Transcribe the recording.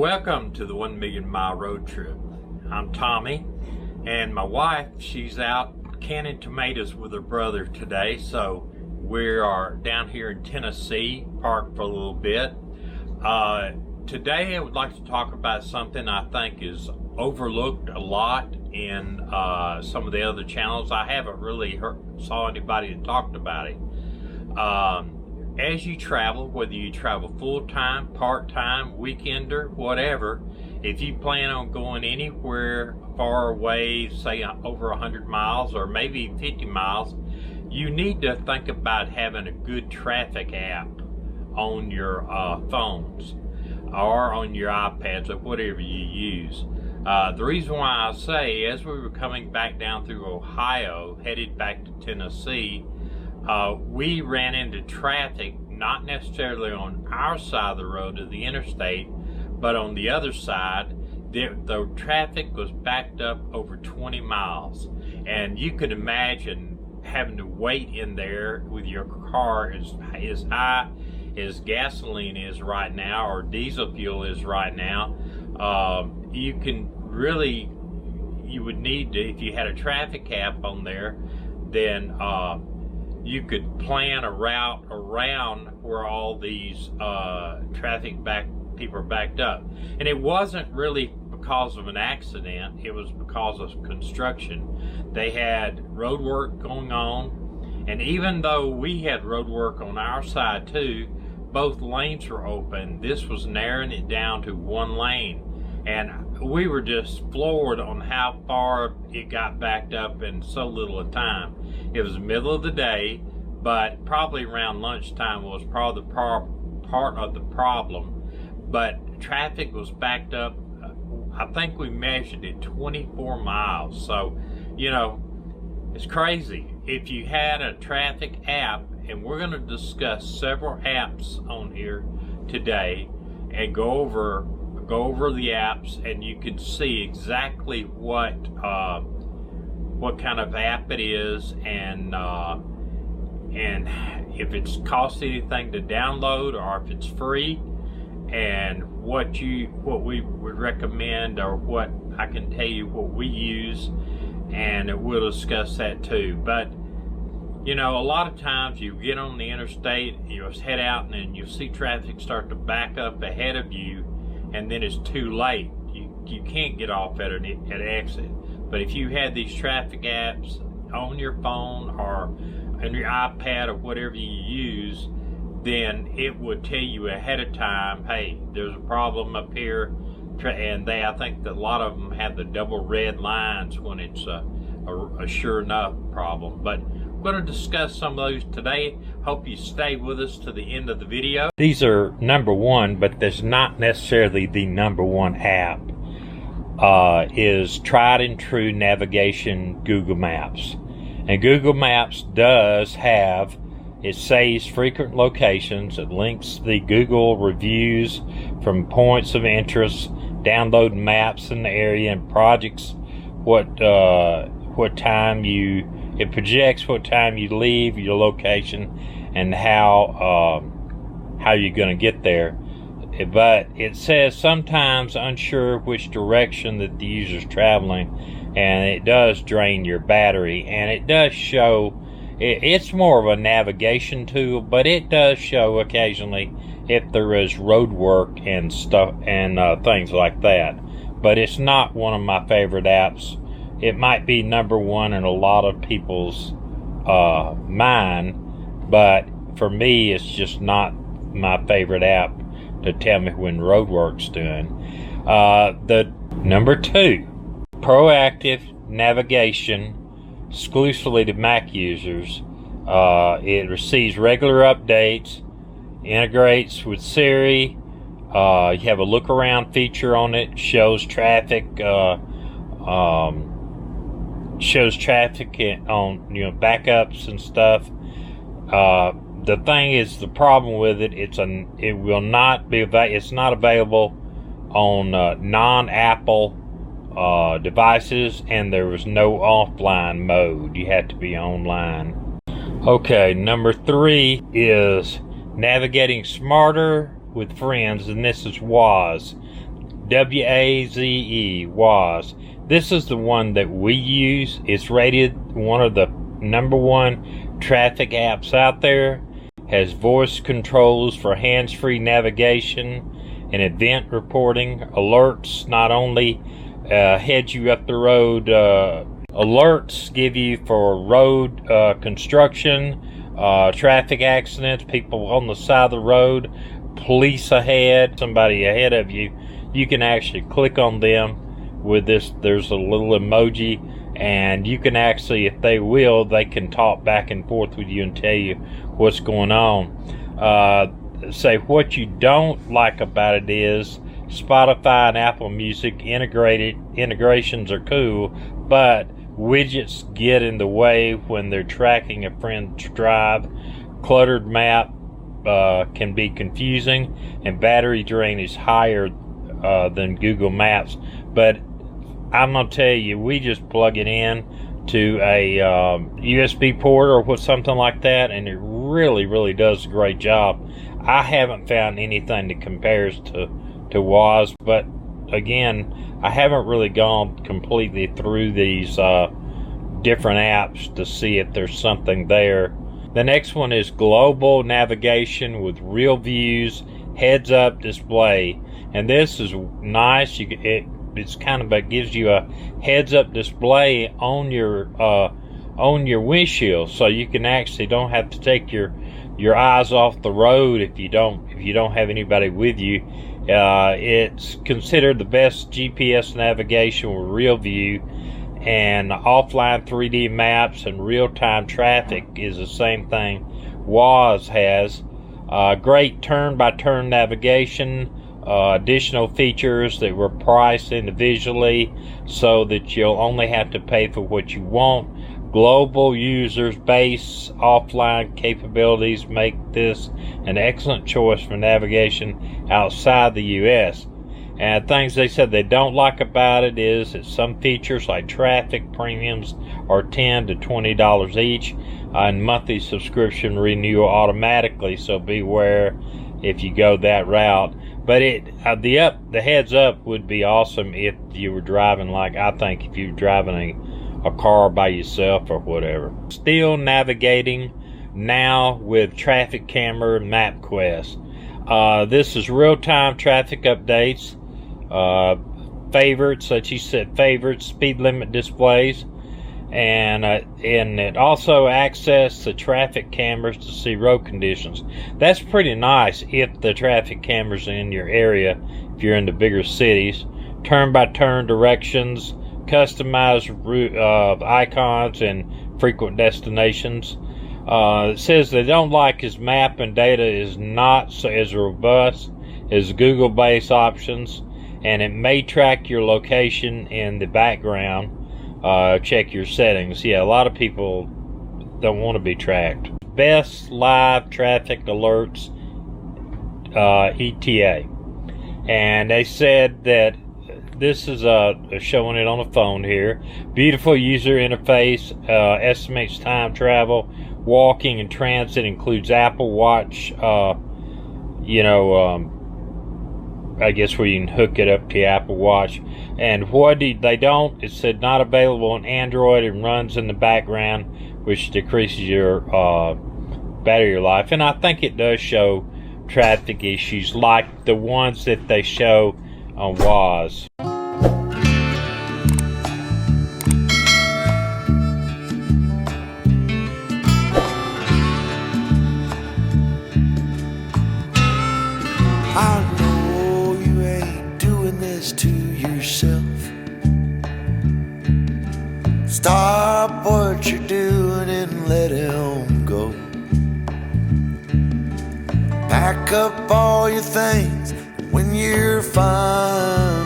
Welcome to the 1 Million Mile Road Trip. I'm Tommy, and my wife, she's out canning tomatoes with her brother today, so we are down here in Tennessee, parked for a little bit. Today I would like to talk about something I think is overlooked a lot in some of the other channels. I haven't really saw anybody that talked about it. As you travel, whether you travel full-time, part-time, weekender, whatever, if you plan on going anywhere far away, say over 100 miles or maybe 50 miles, you need to think about having a good traffic app on your phones or on your iPads or whatever you use. The reason why I say, as we were coming back down through Ohio, headed back to Tennessee, we ran into traffic, not necessarily on our side of the road of the interstate, but on the other side. The traffic was backed up over 20 miles. And you can imagine having to wait in there with your car as high as gasoline is right now, or diesel fuel is right now. You would need to, if you had a traffic app on there, then you could plan a route around where all these people are backed up. And it wasn't really because of an accident, it was because of construction. They had road work going on, and even though we had road work on our side too, both lanes were open. This was narrowing it down to one lane, and we were just floored on how far it got backed up in so little of time. It was the middle of the day, but probably around lunchtime was probably part of the problem. But traffic was backed up, I think we measured it 24 miles. So, you know, it's crazy. If you had a traffic app, and we're going to discuss several apps on here today and go over the apps, and you can see exactly what kind of app it is, and if it's cost anything to download or if it's free, and what we would recommend, or what I can tell you what we use, and we'll discuss that too. But you know, a lot of times you get on the interstate, you head out, and then you see traffic start to back up ahead of you, and then it's too late. You can't get off at an exit. But if you had these traffic apps on your phone or on your iPad or whatever you use, then it would tell you ahead of time, hey, there's a problem up here. And I think that a lot of them have the double red lines when it's a sure enough problem. But we're going to discuss some of those today. Hope you stay with us to the end of the video. These are number one, but that's not necessarily the number one app. Is tried and true navigation Google Maps. And Google Maps does have, it saves frequent locations, it links the Google reviews from points of interest, download maps in the area and projects, it projects what time you leave your location and how you're going to get there. But it says sometimes unsure which direction that the user's traveling, and it does drain your battery, and it does show, it's more of a navigation tool, but it does show occasionally if there is road work and stuff and things like that. But it's not one of my favorite apps. It might be number one in a lot of people's mind, but for me, it's just not my favorite app to tell me when road work's doing. The number two, proactive navigation, exclusively to Mac users. It receives regular updates, integrates with Siri. You have a look around feature on it, shows traffic on backups and stuff. The thing is, the problem with it, it's not available on non-Apple devices, and there was no offline mode. You had to be online. Okay, number three is navigating smarter with friends, and this is waze. W-A-Z-E, waze. This is the one that we use. It's rated one of the #1 traffic apps out there. Has voice controls for hands-free navigation and event reporting. Alerts not only head you up the road, alerts give you for road construction, traffic accidents, people on the side of the road, police ahead, somebody ahead of you. You can actually click on them with this. There's a little emoji, and you can actually, if they will, they can talk back and forth with you and tell you what's going on. Say what you don't like about it is Spotify and Apple Music integrations are cool, but widgets get in the way when they're tracking a friend's drive. Cluttered map can be confusing, and battery drain is higher than Google Maps. But I'm gonna tell you, we just plug it in to a USB port or something like that, and it really does a great job. I haven't found anything that compares to waze, but again, I haven't really gone completely through these different apps to see if there's something there. The next one is global navigation with real views, heads-up display, and this is nice. It's kind of, it gives you a heads-up display on your windshield, so you can actually don't have to take your eyes off the road if you don't have anybody with you. It's considered the best GPS navigation with real view, and offline 3D maps and real-time traffic is the same thing waze has. Great turn-by-turn navigation. Additional features that were priced individually so that you'll only have to pay for what you want. Global users base offline capabilities make this an excellent choice for navigation outside the US. And things they said they don't like about it is that some features like traffic premiums are $10 to $20 each, and monthly subscription renewal automatically, so beware if you go that route. But the heads up would be awesome if you were driving, like I think if you were driving a car by yourself or whatever. Still navigating now with traffic camera MapQuest. This is real-time traffic updates, favorites, that you said favorites, speed limit displays, and it also accesses the traffic cameras to see road conditions. That's pretty nice if the traffic cameras are in your area, if you're in the bigger cities. Turn-by-turn directions, customized route icons, and frequent destinations. It says they don't like his map and data is not as robust as Google-based options, and it may track your location in the background. Check your settings. Yeah, a lot of people don't want to be tracked. Best live traffic alerts, ETA. And they said that this is showing it on the phone here. Beautiful user interface, estimates time travel, walking and transit, includes Apple Watch, I guess where you can hook it up to your Apple Watch. And what they don't, it said not available on Android and runs in the background, which decreases your battery life. And I think it does show traffic issues like the ones that they show on waze. I know you ain't doing this to yourself. Stop what you're doing and let him go. Pack up all your things when you're fine.